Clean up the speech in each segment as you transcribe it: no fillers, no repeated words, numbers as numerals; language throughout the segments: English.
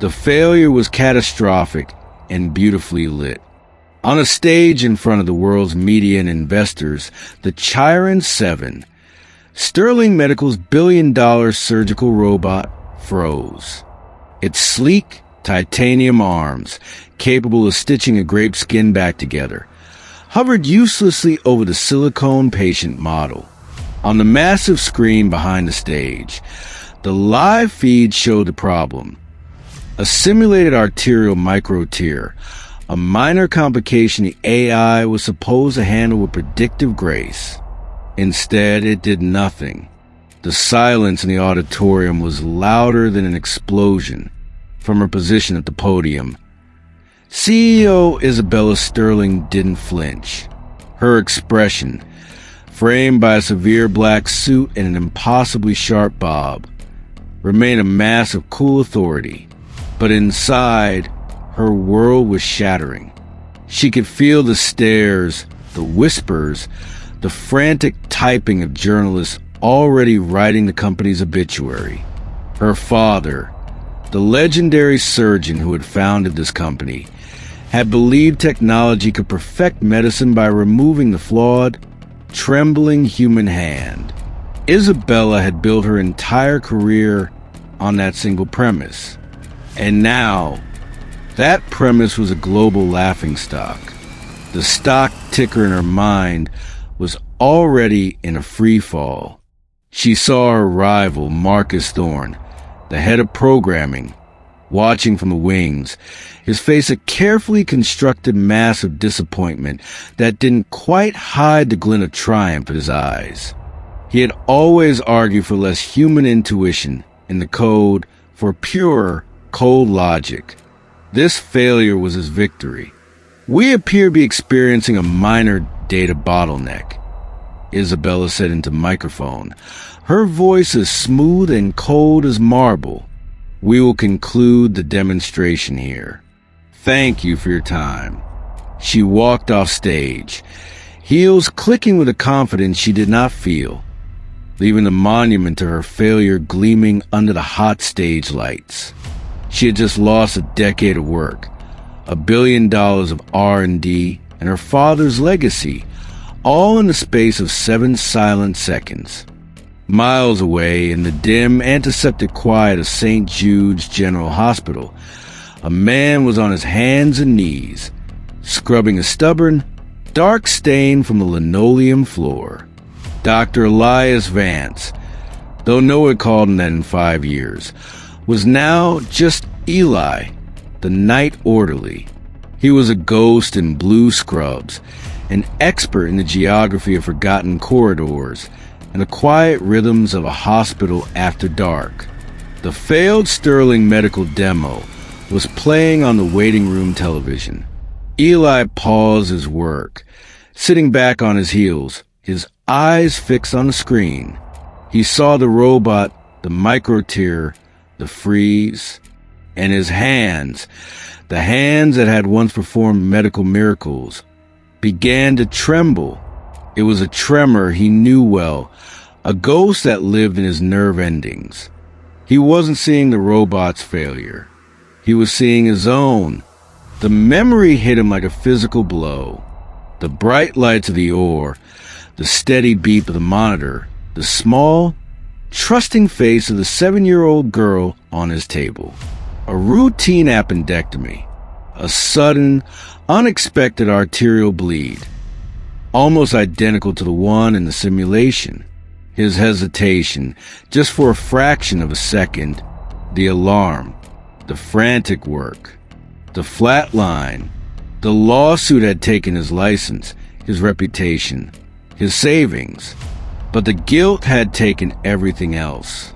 The failure was catastrophic and beautifully lit. On a stage in front of the world's media and investors, the Chiron 7, Sterling Medical's billion-dollar surgical robot, froze. Its sleek, titanium arms, capable of stitching a grape's skin back together, hovered uselessly over the silicone patient model. On the massive screen behind the stage, the live feed showed the problem. A simulated arterial microtear, a minor complication the AI was supposed to handle with predictive grace. Instead, it did nothing. The silence in the auditorium was louder than an explosion. From her position at the podium, CEO Isabella Sterling didn't flinch. Her expression, framed by a severe black suit and an impossibly sharp bob, remained a mass of cool authority. But inside, her world was shattering. She could feel the stares, the whispers, the frantic typing of journalists already writing the company's obituary. Her father, the legendary surgeon who had founded this company, had believed technology could perfect medicine by removing the flawed, trembling human hand. Isabella had built her entire career on that single premise. And now, that premise was a global laughingstock. The stock ticker in her mind was already in a free fall. She saw her rival, Marcus Thorne, the head of programming, watching from the wings, his face a carefully constructed mask of disappointment that didn't quite hide the glint of triumph in his eyes. He had always argued for less human intuition in the code for pure, cold logic. This failure was his victory. "We appear to be experiencing a minor data bottleneck," Isabella said into microphone, her voice as smooth and cold as marble. "We will conclude the demonstration here. Thank you for your time." She walked off stage, heels clicking with a confidence she did not feel, leaving the monument to her failure gleaming under the hot stage lights. She had just lost a decade of work, $1 billion of R&D, and her father's legacy, all in the space of 7 silent seconds. Miles away, in the dim, antiseptic quiet of St. Jude's General Hospital, a man was on his hands and knees, scrubbing a stubborn, dark stain from the linoleum floor. Dr. Elias Vance, though no one had called him that in 5 years, was now just Eli, the night orderly. He was a ghost in blue scrubs, an expert in the geography of forgotten corridors and the quiet rhythms of a hospital after dark. The failed Sterling Medical demo was playing on the waiting room television. Eli paused his work, sitting back on his heels, his eyes fixed on the screen. He saw the robot, the microtear, the freeze, and his hands, the hands that had once performed medical miracles, began to tremble. It was a tremor he knew well, a ghost that lived in his nerve endings. He wasn't seeing the robot's failure. He was seeing his own. The memory hit him like a physical blow. The bright lights of the ore, the steady beep of the monitor, the small, trusting face of the 7-year-old girl on his table. A routine appendectomy, a sudden, unexpected arterial bleed, almost identical to the one in the simulation. His hesitation, just for a fraction of a second, the alarm, the frantic work, the flat line. The lawsuit had taken his license, his reputation, his savings. But the guilt had taken everything else.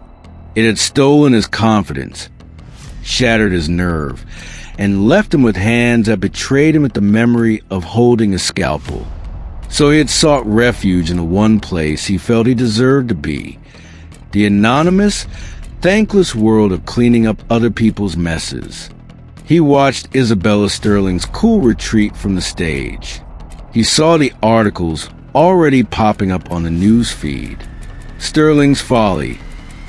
It had stolen his confidence, shattered his nerve, and left him with hands that betrayed him at the memory of holding a scalpel. So he had sought refuge in the one place he felt he deserved to be, the anonymous, thankless world of cleaning up other people's messes. He watched Isabella Sterling's cool retreat from the stage. He saw the articles already popping up on the news feed. Sterling's folly,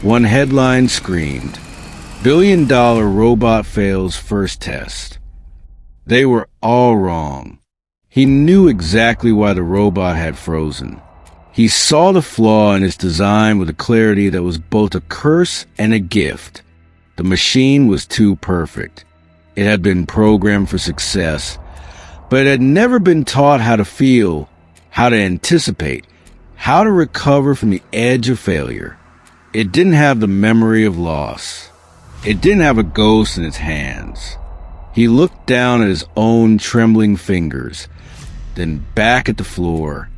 one headline screamed. Billion-dollar robot fails first test. They were all wrong. He knew exactly why the robot had frozen. He saw the flaw in its design with a clarity that was both a curse and a gift. The machine was too perfect. It had been programmed for success, but it had never been taught how to feel, how to anticipate, how to recover from the edge of failure. It didn't have the memory of loss. It didn't have a ghost in its hands. He looked down at his own trembling fingers, then back at the floor.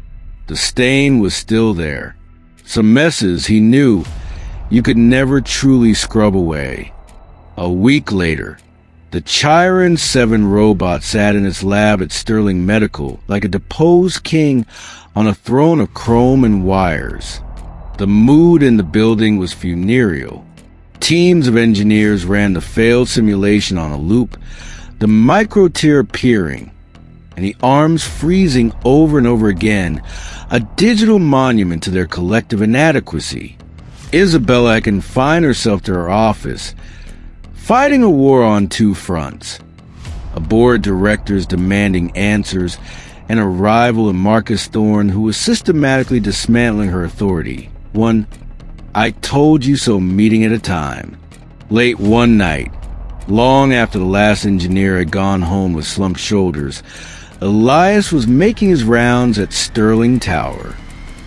The stain was still there. Some messes he knew you could never truly scrub away. A week later, the Chiron 7 robot sat in its lab at Sterling Medical like a deposed king on a throne of chrome and wires. The mood in the building was funereal. Teams of engineers ran the failed simulation on a loop, the micro-tear appearing, and the arms freezing over and over again, a digital monument to their collective inadequacy. Isabella had confined herself to her office, fighting a war on two fronts. A board of directors demanding answers, and a rival in Marcus Thorne who was systematically dismantling her authority. One "I told you so" meeting at a time. Late one night, long after the last engineer had gone home with slumped shoulders, Elias was making his rounds at Sterling Tower.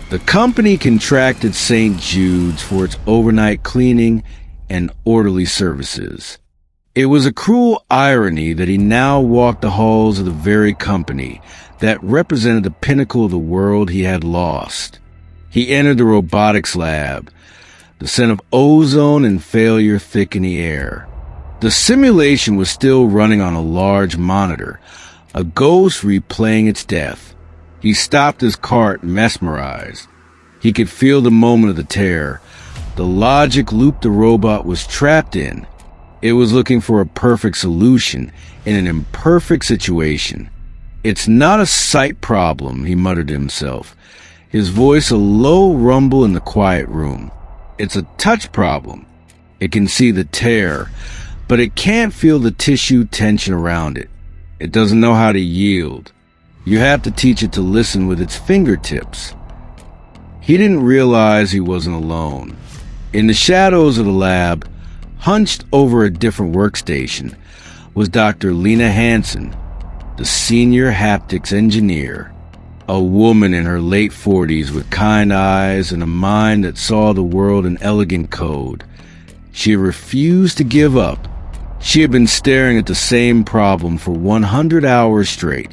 The company contracted St. Jude's for its overnight cleaning and orderly services. It was a cruel irony that he now walked the halls of the very company that represented the pinnacle of the world he had lost. He entered the robotics lab, the scent of ozone and failure thick in the air. The simulation was still running on a large monitor, a ghost replaying its death. He stopped his cart, mesmerized. He could feel the moment of the tear, the logic loop the robot was trapped in. It was looking for a perfect solution in an imperfect situation. "It's not a sight problem," he muttered to himself, his voice a low rumble in the quiet room. "It's a touch problem. It can see the tear, but it can't feel the tissue tension around it. It doesn't know how to yield. You have to teach it to listen with its fingertips." He didn't realize he wasn't alone. In the shadows of the lab, hunched over a different workstation, was Dr. Lena Hansen, the senior haptics engineer, a woman in her late 40s with kind eyes and a mind that saw the world in elegant code. She refused to give up. She had been staring at the same problem for 100 hours straight,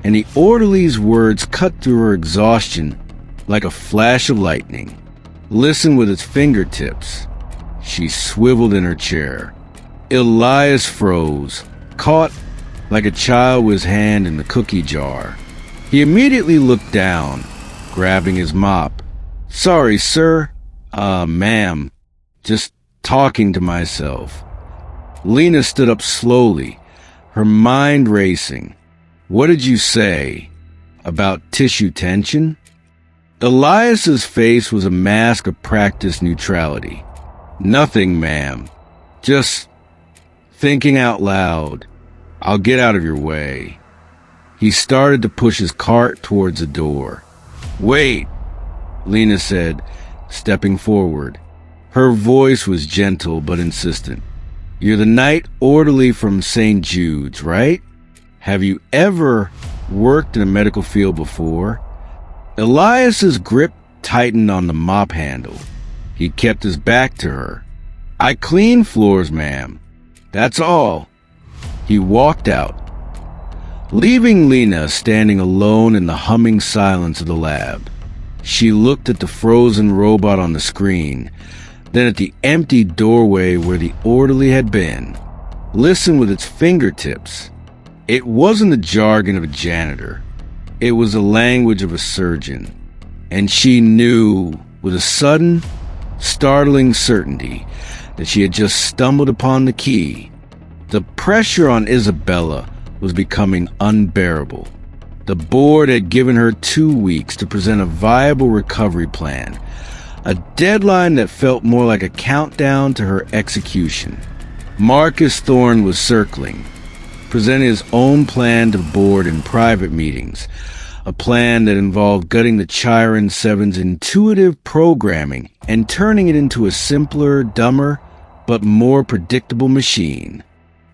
and the orderly's words cut through her exhaustion like a flash of lightning. "Listen with its fingertips." She swiveled in her chair. Elias froze, caught like a child with his hand in the cookie jar. He immediately looked down, grabbing his mop. "Sorry, sir. Ma'am. Just talking to myself." Lena stood up slowly, her mind racing. "What did you say? About tissue tension?" Elias's face was a mask of practiced neutrality. "Nothing, ma'am. Just thinking out loud. I'll get out of your way." He started to push his cart towards the door. "Wait," Lena said, stepping forward. Her voice was gentle but insistent. "You're the night orderly from St. Jude's, right? Have you ever worked in a medical field before?" Elias's grip tightened on the mop handle. He kept his back to her. "I clean floors, ma'am. That's all." He walked out, leaving Lena standing alone in the humming silence of the lab. She looked at the frozen robot on the screen, then at the empty doorway where the orderly had been. Listened with its fingertips. It wasn't the jargon of a janitor. It was the language of a surgeon. And she knew, with a sudden, startling certainty, that she had just stumbled upon the key. The pressure on Isabella was becoming unbearable. The board had given her 2 weeks to present a viable recovery plan, a deadline that felt more like a countdown to her execution. Marcus Thorne was circling, presenting his own plan to the board in private meetings, a plan that involved gutting the Chiron 7's intuitive programming and turning it into a simpler, dumber, but more predictable machine.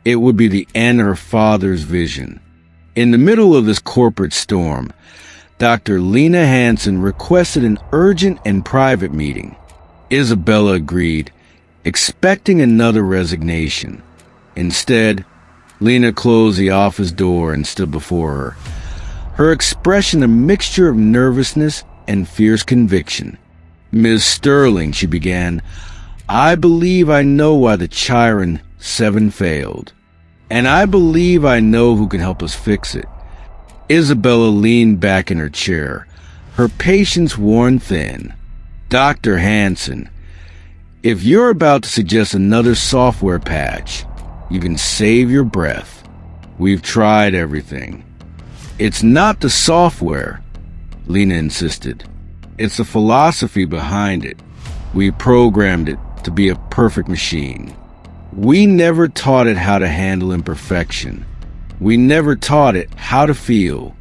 It would be the end of her father's vision. In the middle of this corporate storm, Dr. Lena Hansen requested an urgent and private meeting. Isabella agreed, expecting another resignation. Instead, Lena closed the office door and stood before her, her expression a mixture of nervousness and fierce conviction. "Ms. Sterling," she began, "I believe I know why the Chiron 7 failed. And I believe I know who can help us fix it." Isabella leaned back in her chair, her patience worn thin. "Dr. Hansen, if you're about to suggest another software patch, you can save your breath. We've tried everything." "It's not the software," Lena insisted. "It's the philosophy behind it. We programmed it to be a perfect machine. We never taught it how to handle imperfection. We never taught it how to feel."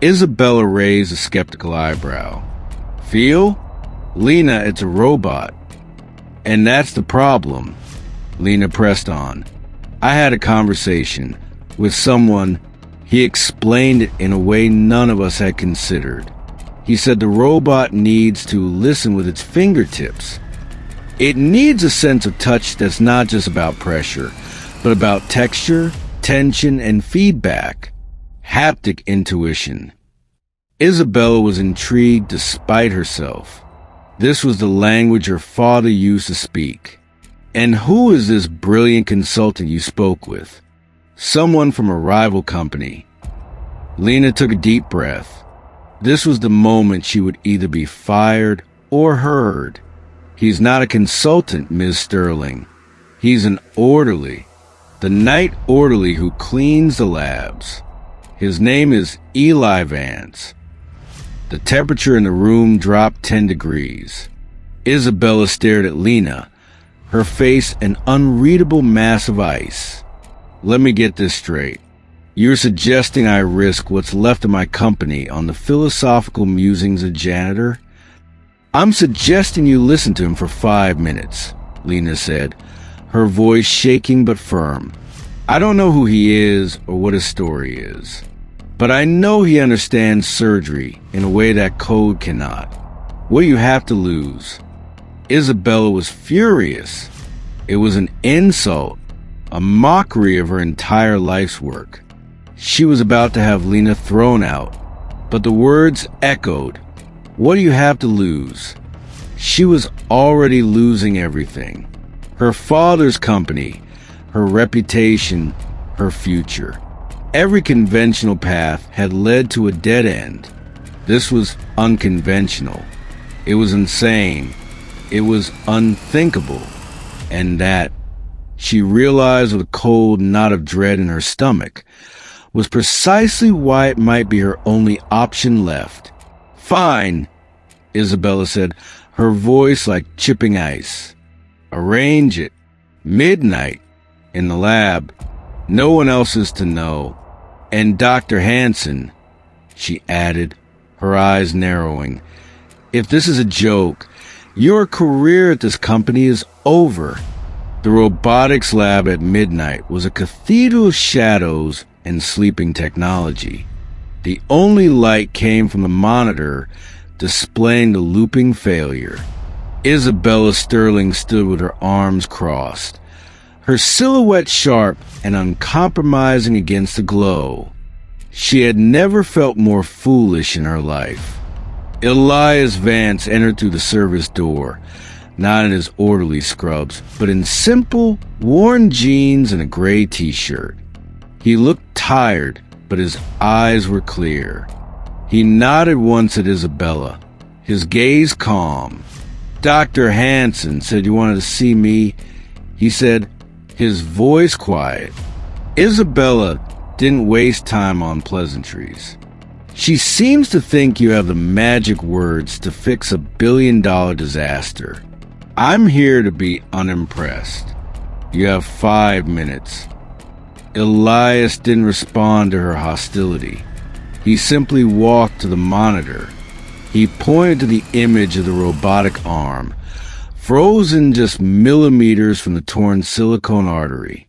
Isabella raised a skeptical eyebrow. "Feel? Lena, it's a robot." "And that's the problem," Lena pressed on. "I had a conversation with someone. He explained it in a way none of us had considered. He said the robot needs to listen with its fingertips. It needs a sense of touch that's not just about pressure, but about texture, tension, and feedback. Haptic intuition." Isabella was intrigued despite herself. This was the language her father used to speak. "And who is this brilliant consultant you spoke with?" "Someone from a rival company." Lena took a deep breath. This was the moment she would either be fired or heard. "He's not a consultant, Ms. Sterling. He's an orderly. The night orderly who cleans the labs. His name is Eli Vance." The temperature in the room dropped 10 degrees. Isabella stared at Lena, her face an unreadable mass of ice. "Let me get this straight. You're suggesting I risk what's left of my company on the philosophical musings of Janitor?" "I'm suggesting you listen to him for 5 minutes," Lena said, her voice shaking but firm. "I don't know who he is or what his story is, but I know he understands surgery in a way that code cannot. What do you have to lose?" Isabella was furious. It was an insult, a mockery of her entire life's work. She was about to have Lena thrown out, but the words echoed. What do you have to lose? She was already losing everything. Her father's company, her reputation, her future. Every conventional path had led to a dead end. This was unconventional. It was insane. It was unthinkable. And that, she realized with a cold knot of dread in her stomach, was precisely why it might be her only option left. "Fine," Isabella said, her voice like chipping ice. "Arrange it. Midnight. In the lab. No one else is to know. And Dr. Hansen," she added, her eyes narrowing, "if this is a joke, your career at this company is over." The robotics lab at midnight was a cathedral of shadows and sleeping technology. The only light came from the monitor displaying the looping failure. Isabella Sterling stood with her arms crossed, her silhouette sharp and uncompromising against the glow. She had never felt more foolish in her life. Elias Vance entered through the service door, not in his orderly scrubs, but in simple, worn jeans and a gray t-shirt. He looked tired, but his eyes were clear. He nodded once at Isabella, his gaze calm. "Dr. Hansen said you wanted to see me," he said, his voice quiet. Isabella didn't waste time on pleasantries. She seems to think you have the magic words to fix a billion-dollar disaster. I'm here to be unimpressed. You have 5 minutes. Elias didn't respond to her hostility. He simply walked to the monitor. He pointed to the image of the robotic arm, frozen just millimeters from the torn silicone artery.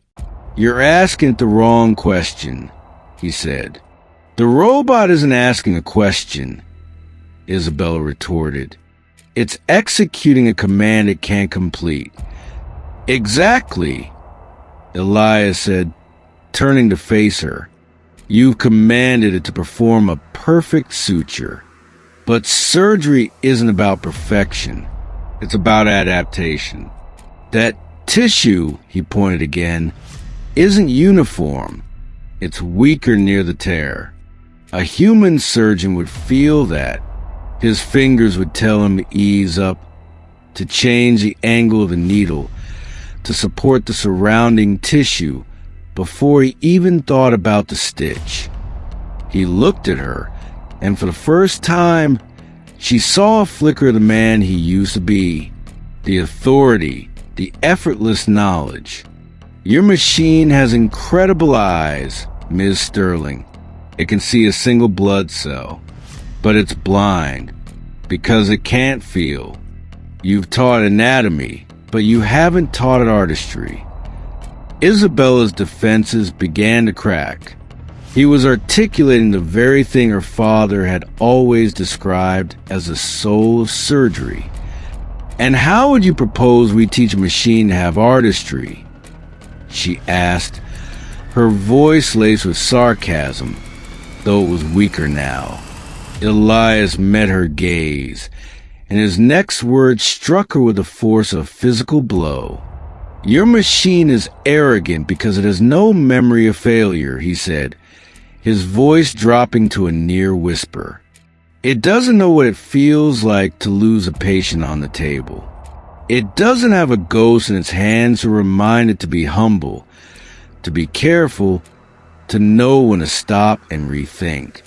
"You're asking the wrong question," he said. "The robot isn't asking a question," Isabella retorted. "It's executing a command it can't complete." "Exactly," Elias said, turning to face her. "You've commanded it to perform a perfect suture. But surgery isn't about perfection. It's about adaptation. That tissue," he pointed again, "isn't uniform. It's weaker near the tear. A human surgeon would feel that. His fingers would tell him to ease up, to change the angle of the needle, to support the surrounding tissue before he even thought about the stitch." He looked at her, and for the first time, she saw a flicker of the man he used to be, the authority, the effortless knowledge. "Your machine has incredible eyes, Ms. Sterling. It can see a single blood cell, but it's blind because it can't feel. You've taught anatomy, but you haven't taught it artistry." Isabella's defenses began to crack. He was articulating the very thing her father had always described as the soul of surgery. "And how would you propose we teach a machine to have artistry?" she asked, her voice laced with sarcasm, though it was weaker now. Elias met her gaze, and his next words struck her with the force of a physical blow. "Your machine is arrogant because it has no memory of failure," he said, his voice dropping to a near whisper. "It doesn't know what it feels like to lose a patient on the table. It doesn't have a ghost in its hands to remind it to be humble, to be careful, to know when to stop and rethink."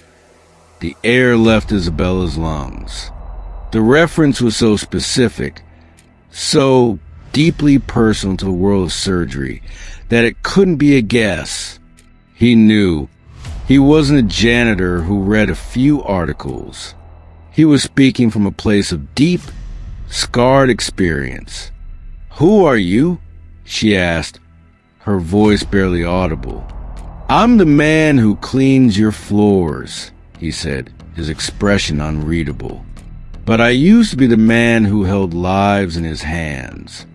The air left Isabella's lungs. The reference was so specific, so deeply personal to the world of surgery, that it couldn't be a guess. He knew. He wasn't a janitor who read a few articles. He was speaking from a place of deep, scarred experience. "Who are you?" she asked, her voice barely audible. "I'm the man who cleans your floors," he said, his expression unreadable. "But I used to be the man who held lives in his hands."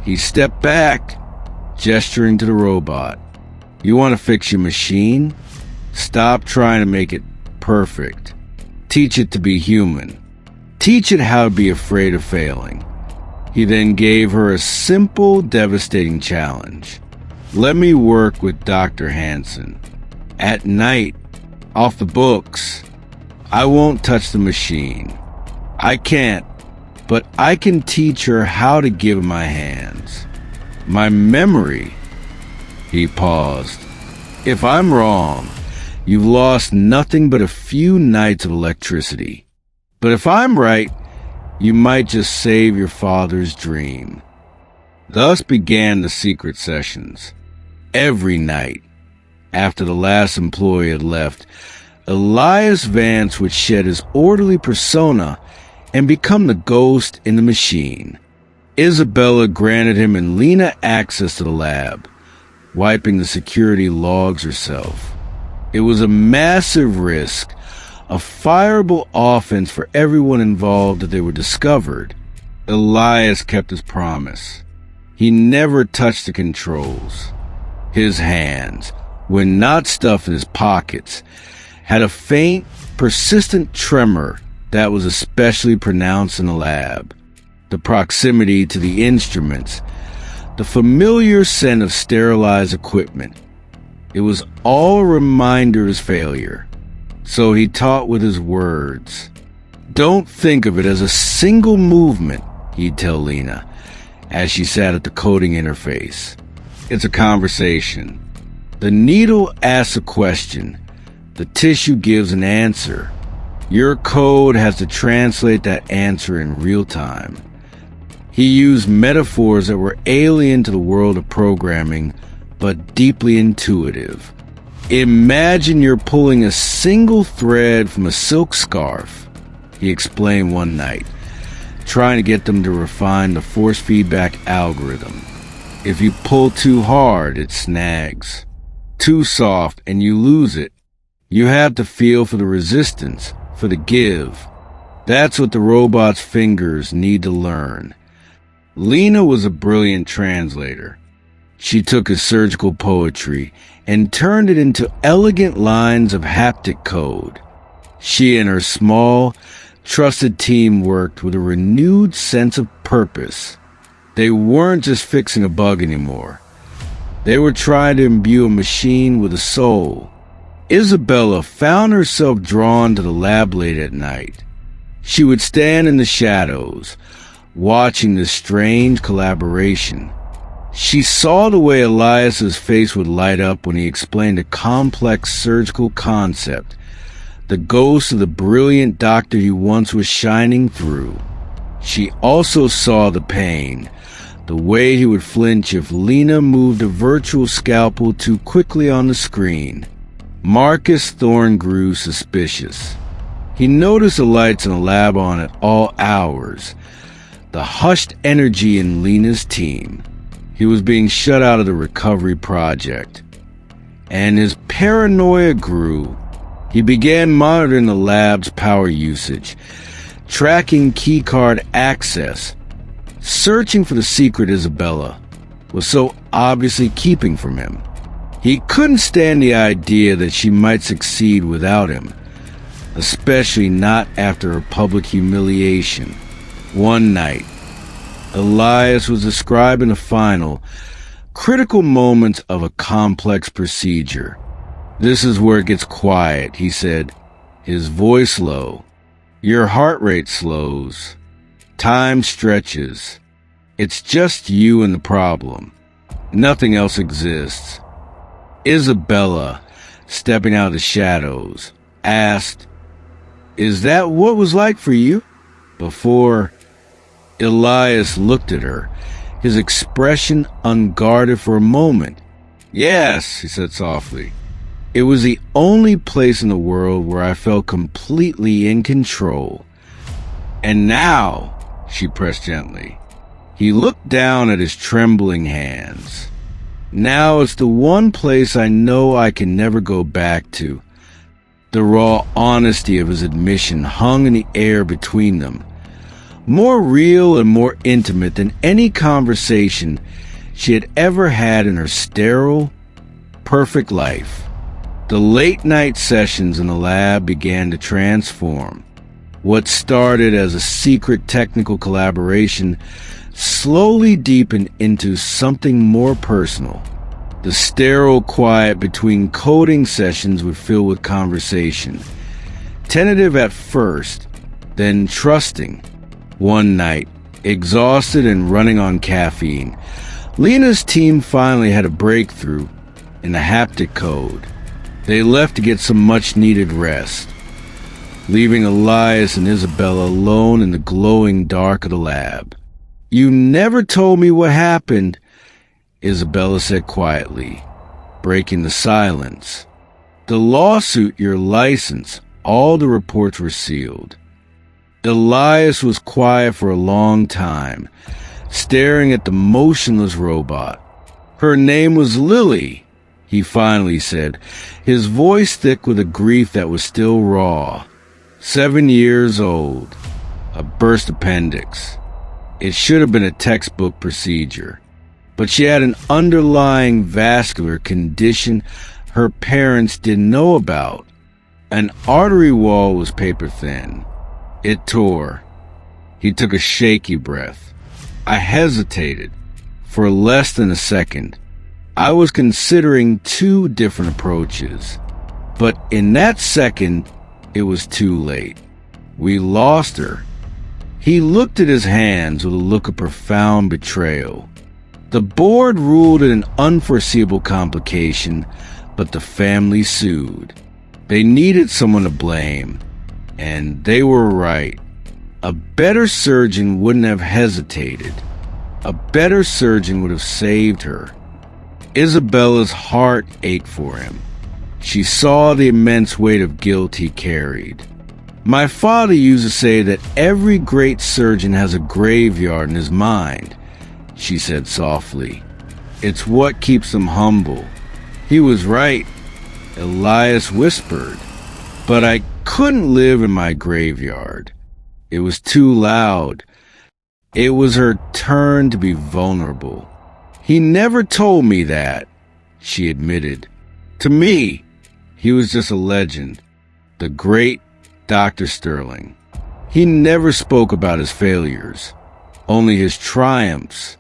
He stepped back, gesturing to the robot. "You want to fix your machine? Stop trying to make it perfect. Teach it to be human. Teach it how to be afraid of failing." He then gave her a simple, devastating challenge. "Let me work with Dr. Hansen. At night, off the books. I won't touch the machine. I can't, but I can teach her how to give my hands. My memory." He paused. "If I'm wrong, you've lost nothing but a few nights of electricity. But if I'm right, you might just save your father's dream." Thus began the secret sessions. Every night, after the last employee had left, Elias Vance would shed his orderly persona and become the ghost in the machine. Isabella granted him and Lena access to the lab, wiping the security logs herself. It was a massive risk, a fireable offense for everyone involved if they were discovered. Elias kept his promise. He never touched the controls. His hands, when not stuffed in his pockets, had a faint, persistent tremor that was especially pronounced in the lab. The proximity to the instruments, the familiar scent of sterilized equipment. It was all a reminder of his failure. So he taught with his words. "Don't think of it as a single movement," he'd tell Lena, as she sat at the coding interface. "It's a conversation. The needle asks a question. The tissue gives an answer. Your code has to translate that answer in real time. He used metaphors that were alien to the world of programming, but deeply intuitive. Imagine you're pulling a single thread from a silk scarf, he explained one night, trying to get them to refine the force feedback algorithm. If you pull too hard, it snags. Too soft, and you lose it. You have to feel for the resistance, for the give. That's what the robot's fingers need to learn. Lena was a brilliant translator. She took his surgical poetry and turned it into elegant lines of haptic code. She and her small, trusted team worked with a renewed sense of purpose. They weren't just fixing a bug anymore. They were trying to imbue a machine with a soul. Isabella found herself drawn to the lab late at night. She would stand in the shadows, watching this strange collaboration. She saw the way Elias's face would light up when he explained a complex surgical concept, the ghost of the brilliant doctor he once was shining through. She also saw the pain, the way he would flinch if Lena moved a virtual scalpel too quickly on the screen. Marcus Thorne grew suspicious. He noticed the lights in the lab on at all hours, the hushed energy in Lena's team. He was being shut out of the recovery project. And his paranoia grew. He began monitoring the lab's power usage, tracking keycard access, searching for the secret Isabella was so obviously keeping from him. He couldn't stand the idea that she might succeed without him, especially not after her public humiliation. One night, Elias was describing the final, critical moments of a complex procedure. "This is where it gets quiet," he said, his voice low. "Your heart rate slows. Time stretches. It's just you and the problem. Nothing else exists." Isabella, stepping out of the shadows, asked, "Is that what it was like for you?" Before Elias looked at her, his expression unguarded for a moment. "Yes," he said softly. "It was the only place in the world where I felt completely in control." "And now," she pressed gently. He looked down at his trembling hands. "Now it's the one place I know I can never go back to." The raw honesty of his admission hung in the air between them, more real and more intimate than any conversation she had ever had in her sterile, perfect life. The late-night sessions in the lab began to transform. What started as a secret technical collaboration slowly deepened into something more personal. The sterile quiet between coding sessions would fill with conversation, tentative at first, then trusting. One night, exhausted and running on caffeine, Lena's team finally had a breakthrough in the haptic code. They left to get some much-needed rest, leaving Elias and Isabella alone in the glowing dark of the lab. "You never told me what happened," Isabella said quietly, breaking the silence. "The lawsuit, your license, all the reports were sealed." Elias was quiet for a long time, staring at the motionless robot. "Her name was Lily," he finally said, his voice thick with a grief that was still raw. 7 years old. A burst appendix. It should have been a textbook procedure. But she had an underlying vascular condition her parents didn't know about. An artery wall was paper thin. It tore. He took a shaky breath. I hesitated. For less than a second. I was considering 2 different approaches. But in that second, it was too late. We lost her. He looked at his hands with a look of profound betrayal. The board ruled it an unforeseeable complication, but the family sued. They needed someone to blame, and they were right. A better surgeon wouldn't have hesitated. A better surgeon would have saved her. Isabella's heart ached for him. She saw the immense weight of guilt he carried. My father used to say that every great surgeon has a graveyard in his mind, she said softly. It's what keeps them humble. He was right, Elias whispered, but I couldn't live in my graveyard. It was too loud. It was her turn to be vulnerable. He never told me that, she admitted. To me, he was just a legend, the great Dr. Sterling. He never spoke about his failures, only his triumphs.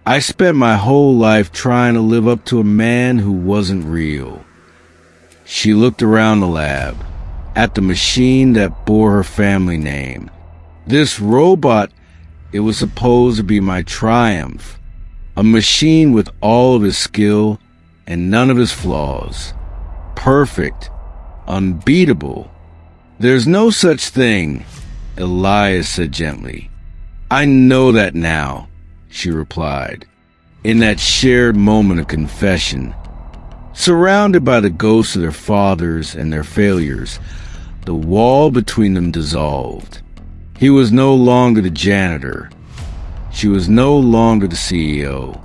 I spent my whole life trying to live up to a man who wasn't real. She looked around the lab, at the machine that bore her family name. This robot, it was supposed to be my triumph. A machine with all of his skill and none of his flaws. Perfect. Unbeatable. There's no such thing, Elias said gently. I know that now, she replied, in that shared moment of confession. Surrounded by the ghosts of their fathers and their failures, the wall between them dissolved. He was no longer the janitor. She was no longer the CEO.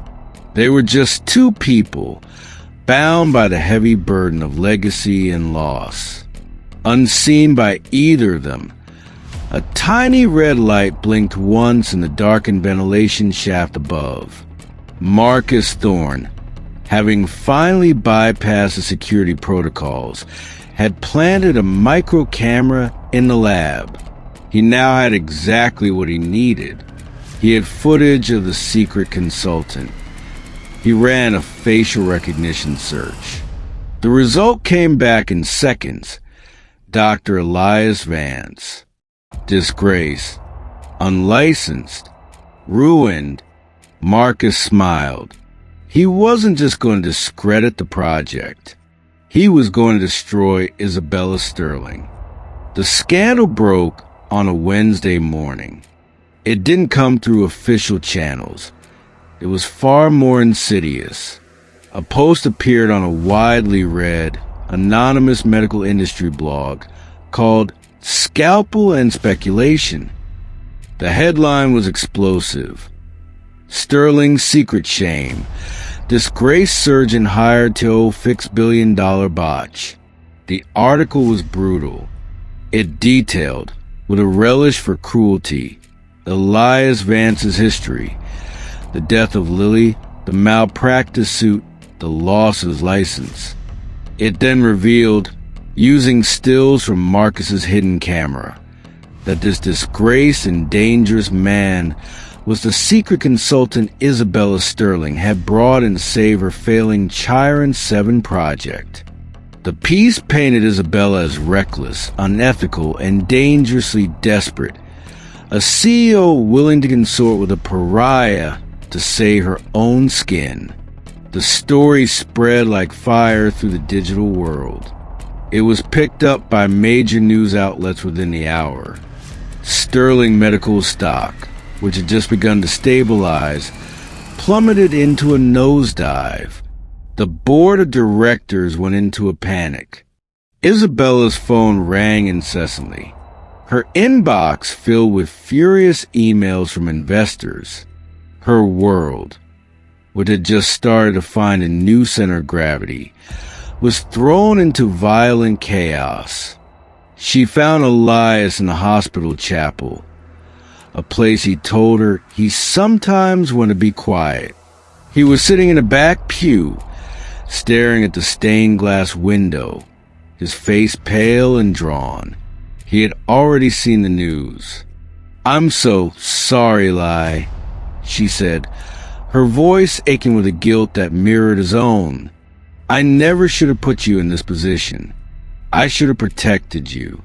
They were just two people, bound by the heavy burden of legacy and loss. Unseen by either of them, a tiny red light blinked once in the darkened ventilation shaft above. Marcus Thorne, having finally bypassed the security protocols, had planted a micro camera in the lab. He now had exactly what he needed. He had footage of the secret consultant. He ran a facial recognition search. The result came back in seconds. Dr. Elias Vance. Disgraced. Unlicensed. Ruined. Marcus smiled. He wasn't just going to discredit the project. He was going to destroy Isabella Sterling. The scandal broke on a Wednesday morning. It didn't come through official channels. It was far more insidious. A post appeared on a widely read, anonymous medical industry blog called Scalpel and Speculation. The headline was explosive. Sterling's secret shame. Disgraced surgeon hired to fix billion-dollar botch. The article was brutal. It detailed, with a relish for cruelty, Elias Vance's history, the death of Lily, the malpractice suit, the loss of his license. It then revealed, using stills from Marcus's hidden camera, that this disgraced and dangerous man was the secret consultant Isabella Sterling had brought in to save her failing Chiron 7 project. The piece painted Isabella as reckless, unethical, and dangerously desperate, a CEO willing to consort with a pariah to save her own skin. The story spread like fire through the digital world. It was picked up by major news outlets within the hour. Sterling Medical stock, which had just begun to stabilize, plummeted into a nosedive. The board of directors went into a panic. Isabella's phone rang incessantly. Her inbox filled with furious emails from investors. Her world, which had just started to find a new center of gravity, was thrown into violent chaos. She found Elias in the hospital chapel, a place he told her he sometimes wanted to be quiet. He was sitting in a back pew, staring at the stained glass window, his face pale and drawn. He had already seen the news. "I'm so sorry, Eli," she said, her voice aching with a guilt that mirrored his own. "I never should have put you in this position. I should have protected you."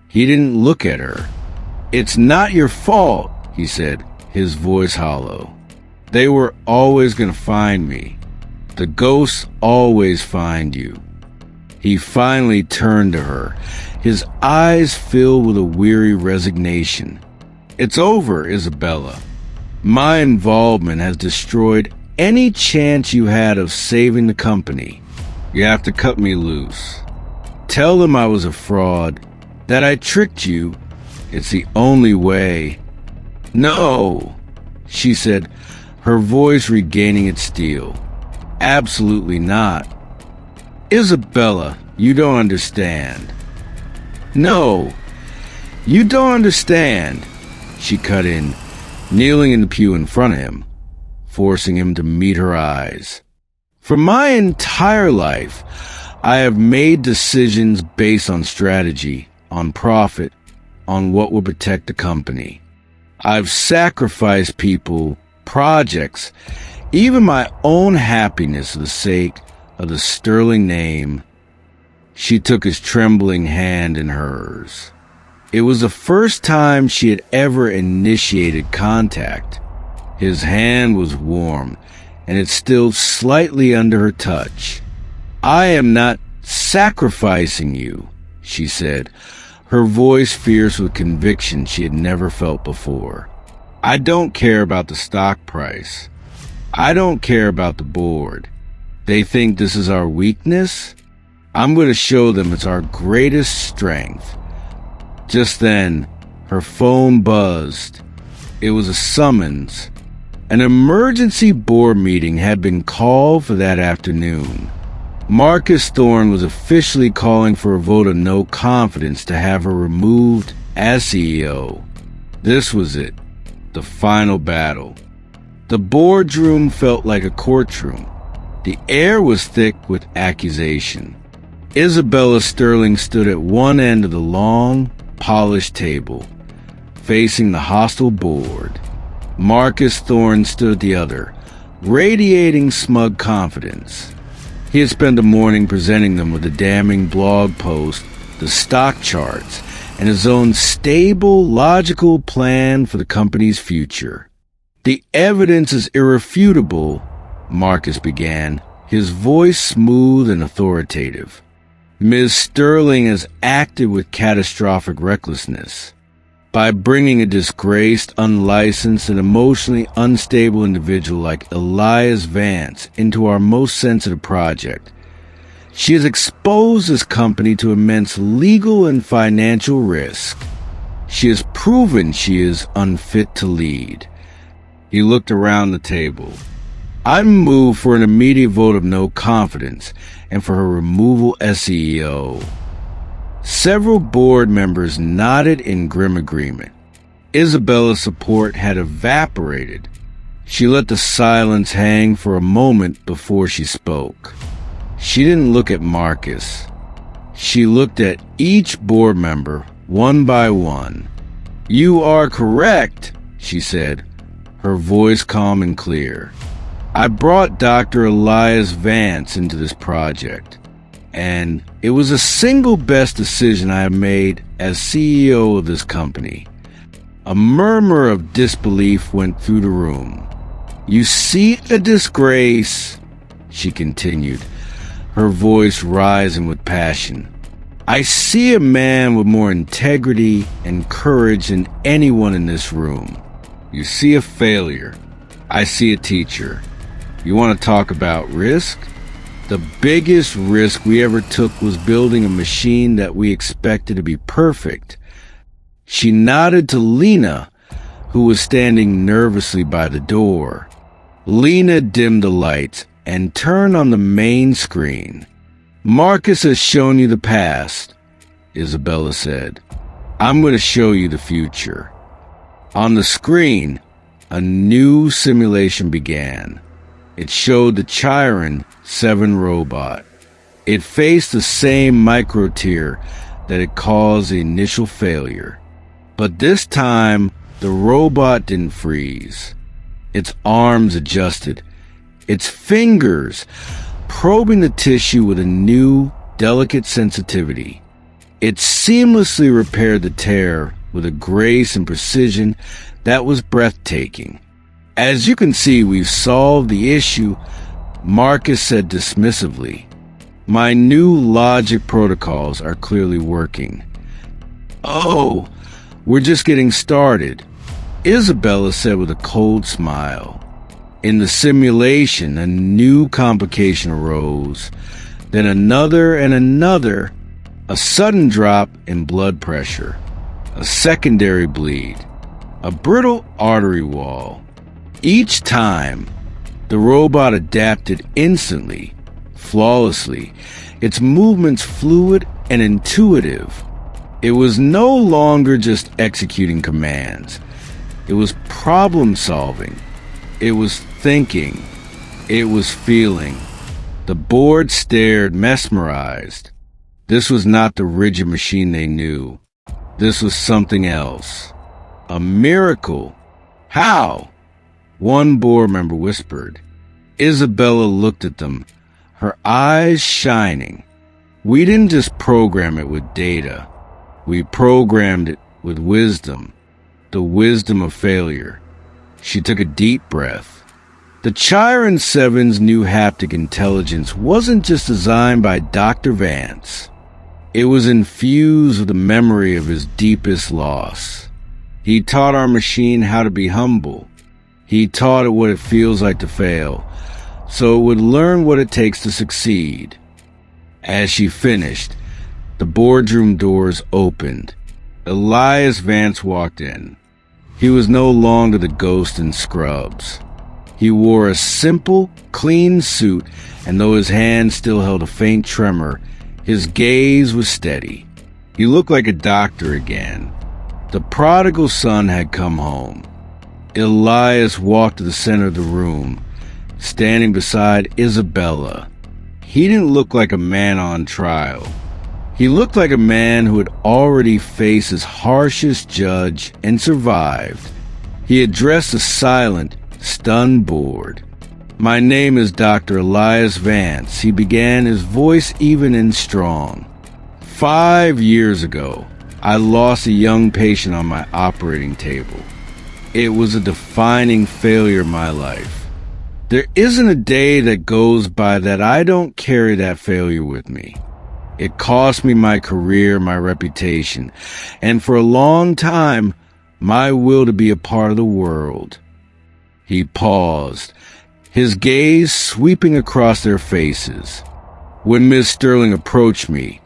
He didn't look at her. "It's not your fault," he said, his voice hollow. "They were always going to find me. The ghosts always find you." He finally turned to her, his eyes filled with a weary resignation. "It's over, Isabella. My involvement has destroyed any chance you had of saving the company. You have to cut me loose. Tell them I was a fraud, that I tricked you. It's the only way." "No," she said, her voice regaining its steel. "Absolutely not. Isabella, you don't understand." "No, you don't understand," she cut in, kneeling in the pew in front of him, forcing him to meet her eyes. "For my entire life, I have made decisions based on strategy, on profit, on what will protect the company. I've sacrificed people, projects, even my own happiness for the sake of the sterling name." She took his trembling hand in hers. It was the first time she had ever initiated contact. His hand was warm, and it still slightly under her touch. "I am not sacrificing you," she said, her voice fierce with conviction she had never felt before. "I don't care about the stock price. I don't care about the board. They think this is our weakness? I'm going to show them it's our greatest strength." Just then, her phone buzzed. It was a summons. An emergency board meeting had been called for that afternoon. Marcus Thorne was officially calling for a vote of no confidence to have her removed as CEO. This was it, the final battle. The boardroom felt like a courtroom. The air was thick with accusation. Isabella Sterling stood at one end of the long, polished table, facing the hostile board. Marcus Thorne stood at the other, radiating smug confidence. He had spent the morning presenting them with a damning blog post, the stock charts, and his own stable, logical plan for the company's future. "The evidence is irrefutable," Marcus began, his voice smooth and authoritative. "Ms. Sterling has acted with catastrophic recklessness. By bringing a disgraced, unlicensed, and emotionally unstable individual like Elias Vance into our most sensitive project, she has exposed this company to immense legal and financial risk. She has proven she is unfit to lead." He looked around the table. "I move for an immediate vote of no confidence and for her removal as CEO." Several board members nodded in grim agreement. Isabella's support had evaporated. She let the silence hang for a moment before she spoke. She didn't look at Marcus. She looked at each board member, one by one. "You are correct," she said, her voice calm and clear. "I brought Dr. Elias Vance into this project, and it was the single best decision I have made as CEO of this company." A murmur of disbelief went through the room. "You see a disgrace," she continued, her voice rising with passion. "I see a man with more integrity and courage than anyone in this room. You see a failure. I see a teacher. You want to talk about risk? The biggest risk we ever took was building a machine that we expected to be perfect." She nodded to Lena, who was standing nervously by the door. Lena dimmed the lights and turned on the main screen. "Marcus has shown you the past," Isabella said. "I'm going to show you the future." On the screen, a new simulation began. It showed the Chiron 7 robot. It faced the same micro-tear that had caused the initial failure. But this time, the robot didn't freeze. Its arms adjusted, its fingers probing the tissue with a new, delicate sensitivity. It seamlessly repaired the tear with a grace and precision that was breathtaking. "As you can see, we've solved the issue," Marcus said dismissively. My new logic protocols are clearly working. Oh, we're just getting started, Isabella said with a cold smile. In the simulation, a new complication arose, then another and another, a sudden drop in blood pressure, a secondary bleed, a brittle artery wall. Each time, the robot adapted instantly, flawlessly, its movements fluid and intuitive. It was no longer just executing commands. It was problem solving. It was thinking. It was feeling. The board stared, mesmerized. This was not the rigid machine they knew. This was something else. A miracle. How? One board member whispered. Isabella looked at them, her eyes shining. We didn't just program it with data. We programmed it with wisdom. The wisdom of failure. She took a deep breath. The Chiron 7's new haptic intelligence wasn't just designed by Dr. Vance. It was infused with the memory of his deepest loss. He taught our machine how to be humble. He taught it what it feels like to fail, so it would learn what it takes to succeed. As she finished, the boardroom doors opened. Elias Vance walked in. He was no longer the ghost in scrubs. He wore a simple, clean suit, and though his hand still held a faint tremor, his gaze was steady. He looked like a doctor again. The prodigal son had come home. Elias walked to the center of the room, standing beside Isabella. He didn't look like a man on trial. He looked like a man who had already faced his harshest judge and survived. He addressed the silent, stunned board. My name is Dr. Elias Vance, he began, his voice even and strong. 5 years ago, I lost a young patient on my operating table. It was a defining failure in my life. There isn't a day that goes by that I don't carry that failure with me. It cost me my career, my reputation, and for a long time, my will to be a part of the world. He paused, his gaze sweeping across their faces. When Miss Sterling approached me,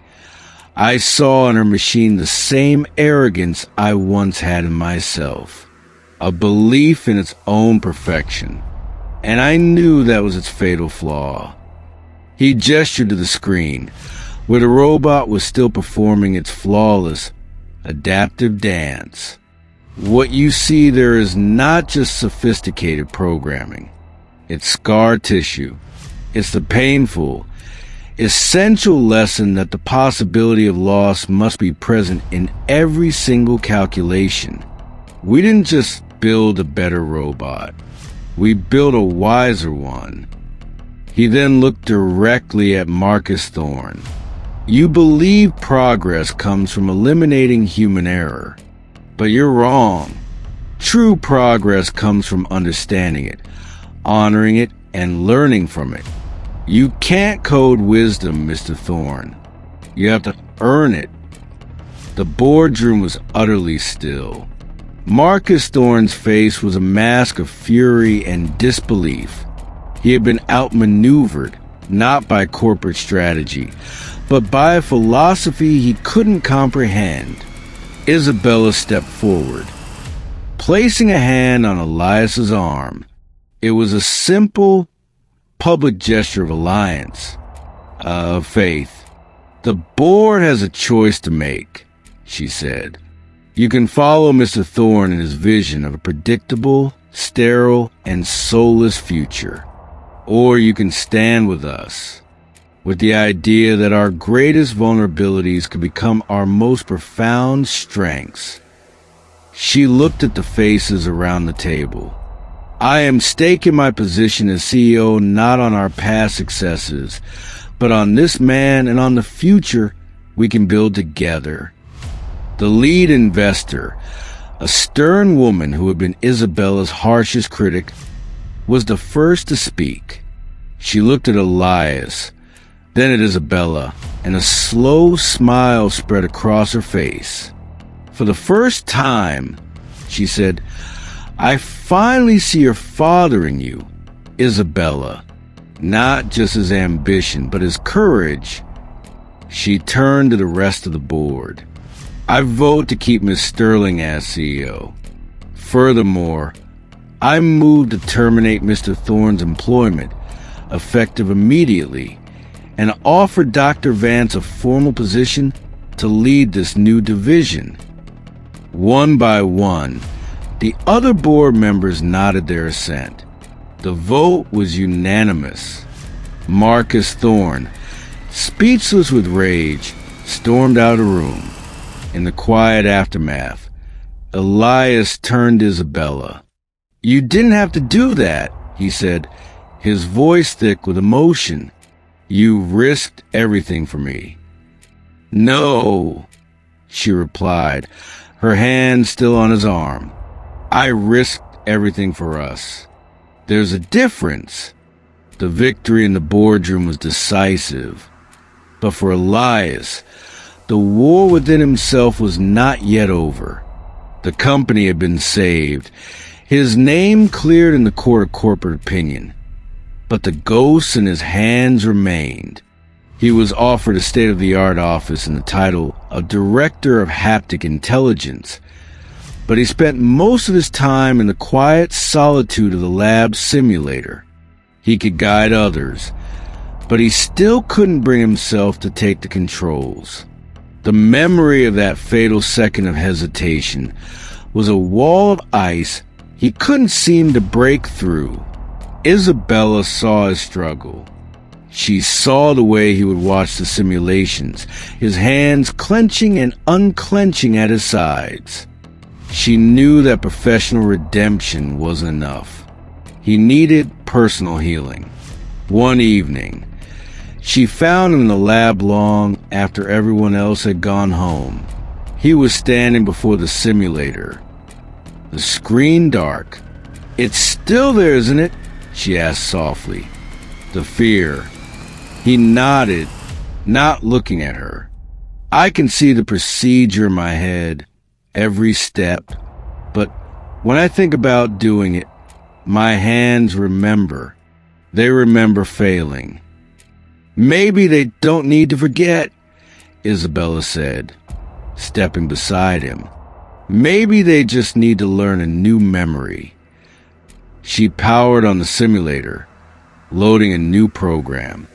I saw in her machine the same arrogance I once had in myself, a belief in its own perfection, and I knew that was its fatal flaw. He gestured to the screen, where the robot was still performing its flawless, adaptive dance. What you see there is not just sophisticated programming. It's scar tissue. It's the painful, essential lesson that the possibility of loss must be present in every single calculation. We didn't just build a better robot. We built a wiser one. He then looked directly at Marcus Thorne. You believe progress comes from eliminating human error, but you're wrong. True progress comes from understanding it, honoring it, and learning from it. You can't code wisdom, Mr. Thorne. You have to earn it. The boardroom was utterly still. Marcus Thorne's face was a mask of fury and disbelief. He had been outmaneuvered, not by corporate strategy, but by a philosophy he couldn't comprehend. Isabella stepped forward, placing a hand on Elias's arm. It was a simple, public gesture of alliance, of faith. The board has a choice to make, she said. You can follow Mr. Thorne in his vision of a predictable, sterile, and soulless future. Or you can stand with us, with the idea that our greatest vulnerabilities could become our most profound strengths. She looked at the faces around the table. I am staking my position as CEO not on our past successes, but on this man and on the future we can build together. The lead investor, a stern woman who had been Isabella's harshest critic, was the first to speak. She looked at Elias, then at Isabella, and a slow smile spread across her face. "For the first time," she said, "I finally see your father in you, Isabella. Not just his ambition, but his courage." She turned to the rest of the board. "I vote to keep Miss Sterling as CEO. Furthermore, I move to terminate Mr. Thorne's employment, effective immediately, and offer Dr. Vance a formal position to lead this new division." One by one, the other board members nodded their assent. The vote was unanimous. Marcus Thorne, speechless with rage, stormed out of the room. In the quiet aftermath, Elias turned to Isabella. "You didn't have to do that," he said, his voice thick with emotion. "You risked everything for me." "No," she replied, her hand still on his arm. "I risked everything for us. There's a difference." The victory in the boardroom was decisive. But for Elias, the war within himself was not yet over. The company had been saved, his name cleared in the court of corporate opinion. But the ghost in his hands remained. He was offered a state-of-the-art office and the title of Director of Haptic Intelligence, but he spent most of his time in the quiet solitude of the lab simulator. He could guide others, but he still couldn't bring himself to take the controls. The memory of that fatal second of hesitation was a wall of ice he couldn't seem to break through. Isabella saw his struggle. She saw the way he would watch the simulations, his hands clenching and unclenching at his sides. She knew that professional redemption wasn't enough. He needed personal healing. One evening, she found him in the lab long after everyone else had gone home. He was standing before the simulator, the screen dark. "It's still there, isn't it?" she asked softly. The fear. He nodded, not looking at her. "I can see the procedure in my head, every step, but when I think about doing it, my hands remember. They remember failing." "Maybe they don't need to forget," Isabella said, stepping beside him. "Maybe they just need to learn a new memory." She powered on the simulator, loading a new program.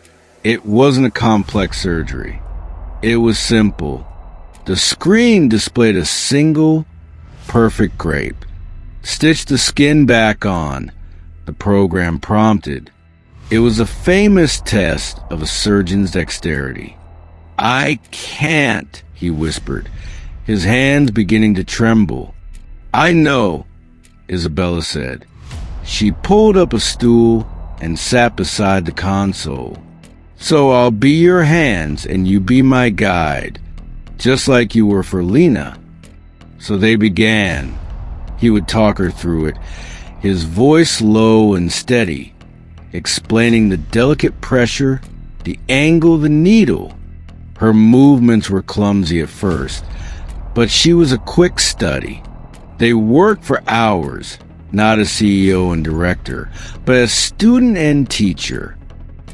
It wasn't a complex surgery. It was simple. The screen displayed a single, perfect grape. "Stitch the skin back on," the program prompted. It was a famous test of a surgeon's dexterity. "I can't," he whispered, his hands beginning to tremble. "I know," Isabella said. She pulled up a stool and sat beside the console. "So I'll be your hands and you be my guide, just like you were for Lena." So they began. He would talk her through it, his voice low and steady, explaining the delicate pressure, the angle of the needle. Her movements were clumsy at first, but she was a quick study. They worked for hours, not as CEO and director, but as student and teacher,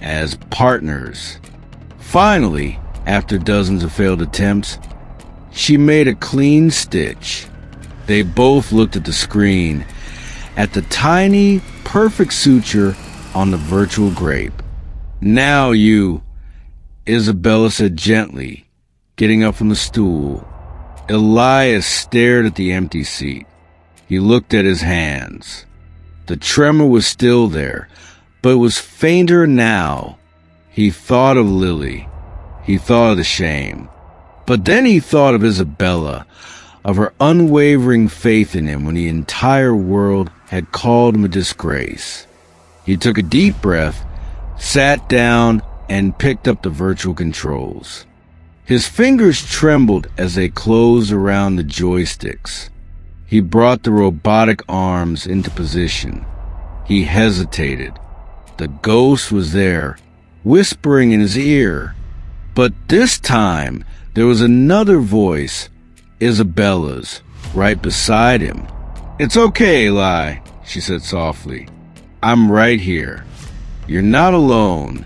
as partners. Finally, after dozens of failed attempts, she made a clean stitch. They both looked at the screen, at the tiny, perfect suture on the virtual grape. "Now you," Isabella said gently, getting up from the stool. Elias stared at the empty seat. He looked at his hands. The tremor was still there, but it was fainter now. He thought of Lily. He thought of the shame. But then he thought of Isabella, of her unwavering faith in him when the entire world had called him a disgrace. He took a deep breath, sat down, and picked up the virtual controls. His fingers trembled as they closed around the joysticks. He brought the robotic arms into position. He hesitated. The ghost was there, whispering in his ear. But this time, there was another voice, Isabella's, right beside him. "It's okay, Eli," she said softly. "I'm right here. You're not alone."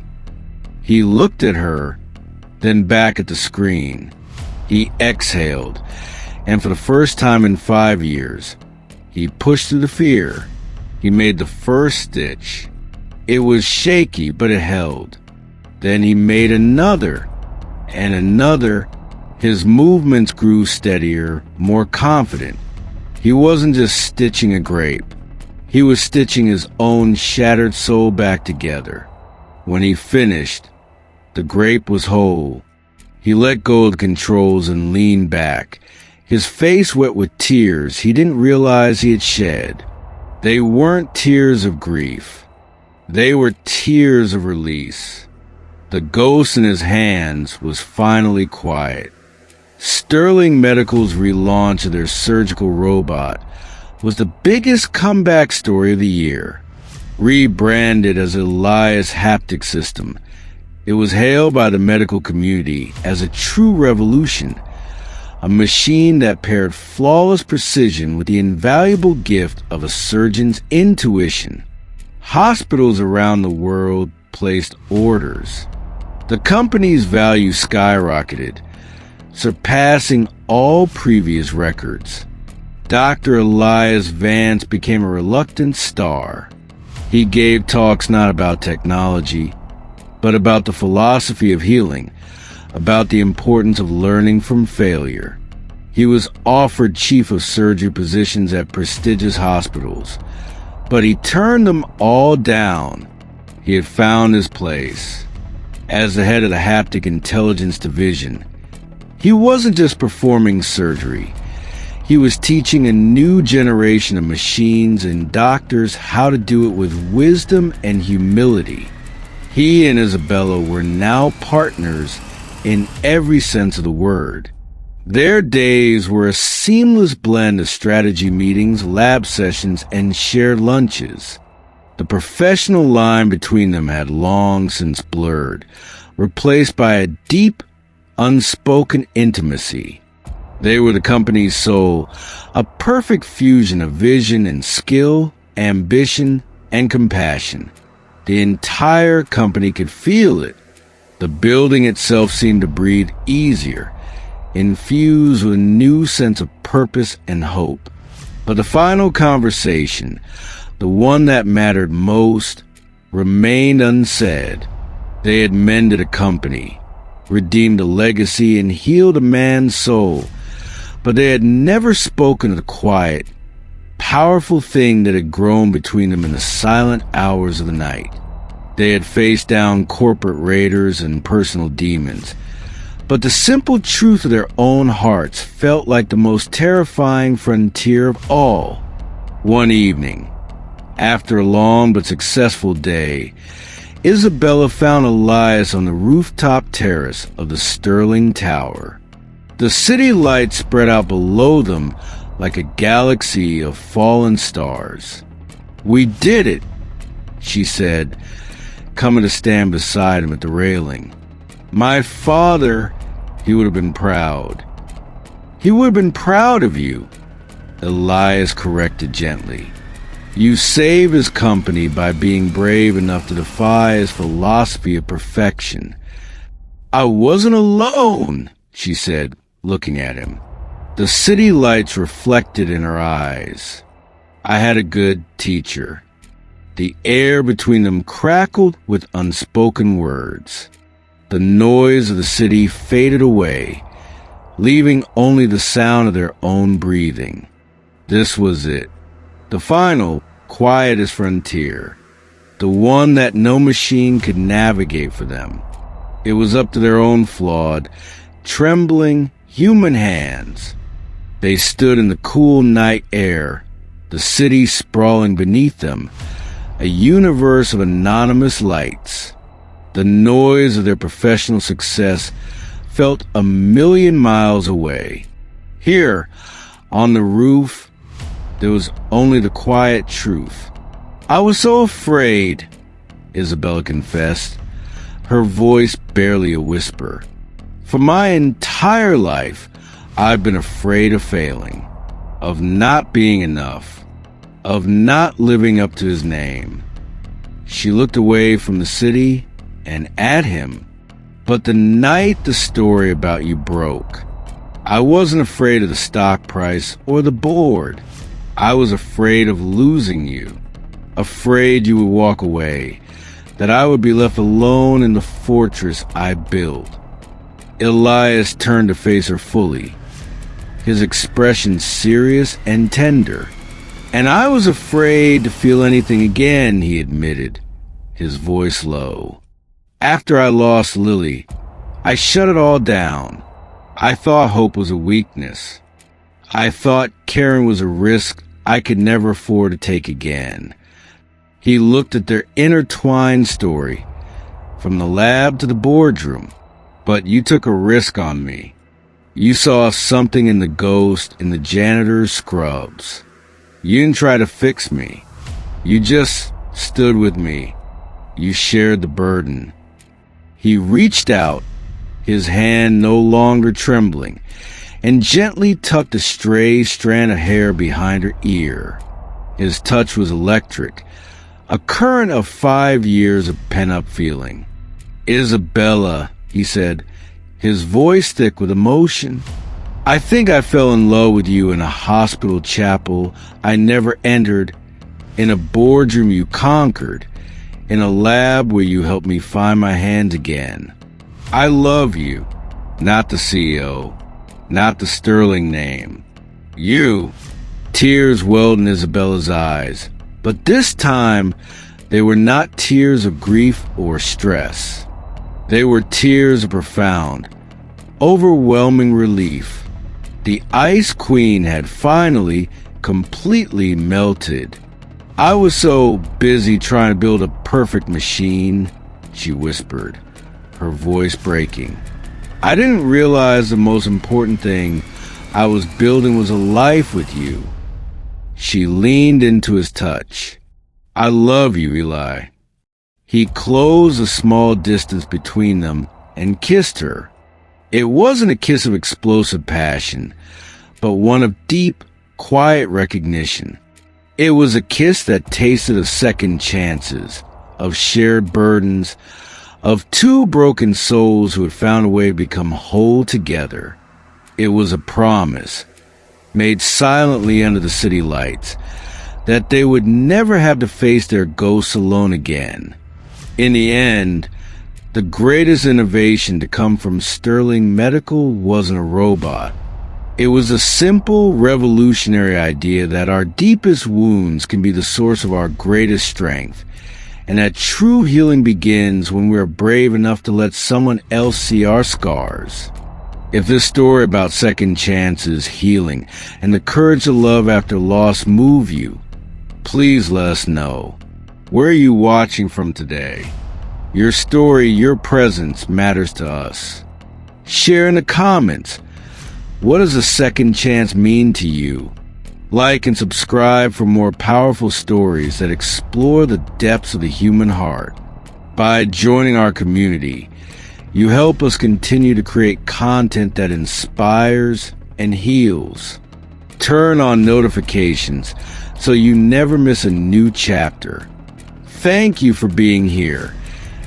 He looked at her, then back at the screen. He exhaled, and for the first time in 5 years, he pushed through the fear. He made the first stitch. It was shaky, but it held. Then he made another, and another. His movements grew steadier, more confident. He wasn't just stitching a grape. He was stitching his own shattered soul back together. When he finished, the grape was whole. He let go of the controls and leaned back, his face wet with tears he didn't realize he had shed. They weren't tears of grief. They were tears of release. The ghost in his hands was finally quiet. Sterling Medical's relaunch of their surgical robot was the biggest comeback story of the year. Rebranded as Elias Haptic System, it was hailed by the medical community as a true revolution, a machine that paired flawless precision with the invaluable gift of a surgeon's intuition. Hospitals around the world placed orders. The company's value skyrocketed, surpassing all previous records. Dr. Elias Vance became a reluctant star. He gave talks not about technology, but about the philosophy of healing, about the importance of learning from failure. He was offered chief of surgery positions at prestigious hospitals, but he turned them all down. He had found his place. As the head of the Haptic Intelligence Division, he wasn't just performing surgery. He was teaching a new generation of machines and doctors how to do it with wisdom and humility. He and Isabella were now partners in every sense of the word. Their days were a seamless blend of strategy meetings, lab sessions, and shared lunches. The professional line between them had long since blurred, replaced by a deep, unspoken intimacy. They were the company's soul, a perfect fusion of vision and skill, ambition and compassion. The entire company could feel it. The building itself seemed to breathe easier, infused with a new sense of purpose and hope. But the final conversation, the one that mattered most, remained unsaid. They had mended a company, redeemed a legacy, and healed a man's soul, but they had never spoken of the quiet, powerful thing that had grown between them in the silent hours of the night. They had faced down corporate raiders and personal demons, but the simple truth of their own hearts felt like the most terrifying frontier of all. One evening, after a long but successful day, Isabella found Elias on the rooftop terrace of the Sterling Tower. The city lights spread out below them like a galaxy of fallen stars. "We did it," she said, coming to stand beside him at the railing. "My father, he would have been proud." "He would have been proud of you," Elias corrected gently. "You saved his company by being brave enough to defy his philosophy of perfection." "I wasn't alone," she said, looking at him. The city lights reflected in her eyes. "I had a good teacher." The air between them crackled with unspoken words. The noise of the city faded away, leaving only the sound of their own breathing. This was it. The final, quietest frontier. The one that no machine could navigate for them. It was up to their own flawed, trembling, human hands. They stood in the cool night air, the city sprawling beneath them, a universe of anonymous lights. The noise of their professional success felt a million miles away. Here, on the roof, there was only the quiet truth. "I was so afraid," Isabella confessed. her voice barely a whisper. For my entire life, I've been afraid of failing, of not being enough, of not living up to his name. She looked away from the city and at him. But the night the story about you broke, I wasn't afraid of the stock price or the board. I was afraid of losing you, afraid you would walk away, that I would be left alone in the fortress I built. Elias turned to face her fully, his expression serious and tender. And I was afraid to feel anything again, he admitted, his voice low. After I lost Lily, I shut it all down. I thought hope was a weakness. I thought caring was a risk I could never afford to take again. He looked at their intertwined story, from the lab to the boardroom. But you took a risk on me. You saw something in the ghost in the janitor's scrubs. You didn't try to fix me. You just stood with me. You shared the burden. He reached out, his hand no longer trembling, and gently tucked a stray strand of hair behind her ear. His touch was electric, a current of 5 years of pent-up feeling. Isabella, he said, his voice thick with emotion. I think I fell in love with you in a hospital chapel I never entered, in a boardroom you conquered, in a lab where you helped me find my hands again. I love you, not the CEO, not the sterling name. You. Tears welled in Isabella's eyes, but this time they were not tears of grief or stress. They were tears of profound, overwhelming relief. The Ice Queen had finally, completely melted. I was so busy trying to build a perfect machine, she whispered, her voice breaking. I didn't realize the most important thing I was building was a life with you. She leaned into his touch. I love you, Eli. He closed a small distance between them and kissed her. It wasn't a kiss of explosive passion, but one of deep, quiet recognition. It was a kiss that tasted of second chances, of shared burdens, of two broken souls who had found a way to become whole together. It was a promise, made silently under the city lights, that they would never have to face their ghosts alone again. In the end, the greatest innovation to come from Sterling Medical wasn't a robot. It was a simple, revolutionary idea that our deepest wounds can be the source of our greatest strength, and that true healing begins when we are brave enough to let someone else see our scars. If this story about second chances, healing, and the courage to love after loss move you, please let us know. Where are you watching from today? Your story, your presence matters to us. Share in the comments. What does a second chance mean to you? Like and subscribe for more powerful stories that explore the depths of the human heart. By joining our community, you help us continue to create content that inspires and heals. Turn on notifications so you never miss a new chapter. Thank you for being here,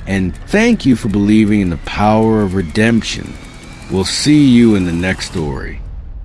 and thank you for believing in the power of redemption. We'll see you in the next story.